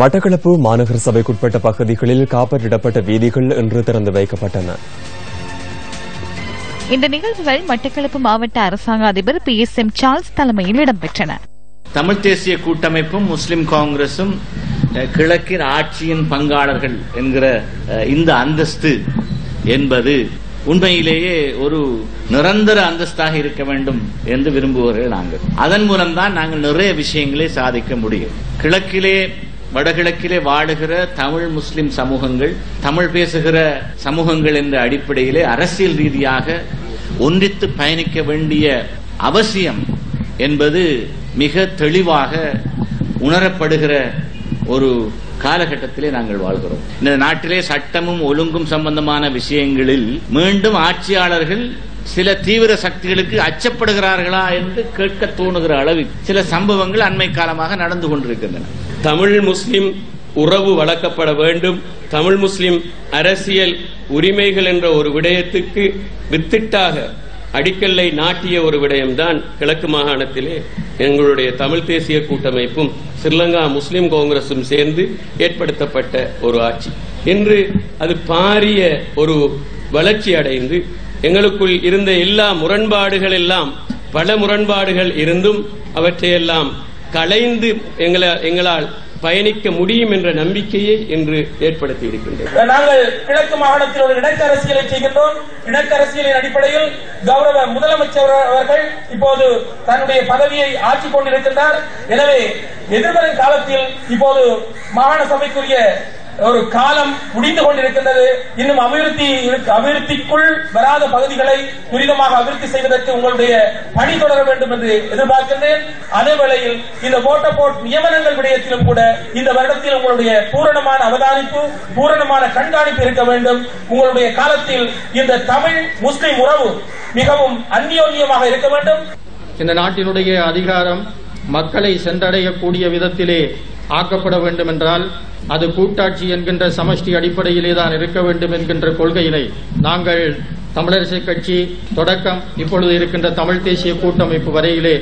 மட்டக்களப்பு மாநகர சபைக்குட்பட்ட பகுதிகளில் காப்பற்றிடப்பட்ட வீதிகள் இன்று திறந்து வைக்கப்பட்டன. இந்த நிகழ்வுகள் மட்டக்களப்பு மாவட்ட அரசாங்க அதிபர் PSM சார்ல்ஸ் தலைமையில் இடம்பெற்றன. தமிழ் தேசிய கூட்டமைப்பும் முஸ்லிம் காங்கிரசும் கிழக்கின் ஆட்சியின் பங்காளர்கள் என்கிற இந்த அந்தஸ்து என்பது உண்மையிலேயே ஒரு நிரந்தர அந்தஸ்தாக இருக்க வேண்டும் என்று விரும்புவர்கள் நாங்கள். அதன் மூலம்தான் நாங்கள் நிறைய விஷயங்களை சாதிக்க முடியும். கிழக்கிலே வடகிழக்கிலே வாழுகிற தமிழ் முஸ்லிம் சமூகங்கள், தமிழ் பேசுகிற சமூகங்கள் என்ற அடிப்படையிலே அரசியல் ரீதியாக ஒன்றித்து பயணிக்க வேண்டிய அவசியம் என்பது மிக தெளிவாக உணரப்படுகிற ஒரு காலகட்டத்திலே நாங்கள் வாழ்கிறோம். இந்த நாட்டிலே சட்டமும் ஒழுங்கும் சம்பந்தமான விஷயங்களில் மீண்டும் ஆட்சியாளர்கள் சில தீவிர சக்திகளுக்கு அச்சப்படுகிறார்களா என்று கேட்க தோணுகிற அளவில் சில சம்பவங்கள் அண்மை காலமாக நடந்து கொண்டிருக்கின்றன. தமிழ் முஸ்லிம் உறவு வளர்க்கப்பட வேண்டும். தமிழ் முஸ்லிம் அரசியல் உரிமைகள் என்ற ஒரு விடயத்துக்கு வித்திட்டாக அடிக்கல்லை நாட்டிய ஒரு விடயம்தான் கிழக்கு மாகாணத்திலே எங்களுடைய தமிழ் தேசிய கூட்டமைப்பும் ஸ்ரீலங்கா முஸ்லிம் காங்கிரசும் சேர்ந்து ஏற்படுத்தப்பட்ட ஒரு ஆட்சி. இன்று அது பாரிய ஒரு வளர்ச்சி அடைந்து எங்களுக்குள் இருந்த எல்லா முரண்பாடுகள் எல்லாம், பல முரண்பாடுகள் இருந்தும் அவற்றையெல்லாம் களைந்து எங்களால் பயணிக்க முடியும் என்ற நம்பிக்கையை இன்று ஏற்படுத்தி இருக்கின்றோம். நாங்கள் கிழக்கு மாகாணத்தில் ஒரு இணக்க அரசியலை செய்கின்றோம். இணக்க அரசியலின் அடிப்படையில் கௌரவ முதலமைச்சர் அவர்கள் இப்போது தன்னுடைய பதவியை ஆற்றிக் கொண்டிருக்கின்றார். எனவே எதிர்வரும் காலத்தில் இப்போது மாகாண சபைக்குரிய ஒரு காலம் முடிந்து கொண்டிருக்கின்றது. இன்னும் அபிவிருத்திக்குள் வராத பகுதிகளை துரிதமாக அபிவிருத்தி செய்வதற்கு உங்களுடைய பணி தொடர வேண்டும் என்று எதிர்பார்க்கின்றேன். அதே வேளையில் இந்த போட் நியமனங்கள் விடயத்திலும் கூட இந்த வருடத்தில் உங்களுடைய பூரணமான அவதானிப்பு, பூரணமான கண்காணிப்பு இருக்க வேண்டும். உங்களுடைய காலத்தில் இந்த தமிழ் முஸ்லிம் உறவு மிகவும் அந்யோன்யமாக இருக்க வேண்டும். இந்த நாட்டினுடைய அதிகாரம் மக்களை சென்றடையக்கூடிய விதத்திலே ஆக்கப்பட வேண்டும் என்றால் அது கூட்டாட்சி என்கின்ற சமஷ்டி அடிப்படையிலே தான் இருக்க வேண்டும் என்கின்ற கொள்கையினை நாங்கள் தமிழரசு கட்சி தொடக்கம் இப்பொழுது இருக்கின்ற தமிழ் தேசிய கூட்டமைப்பு வரையிலே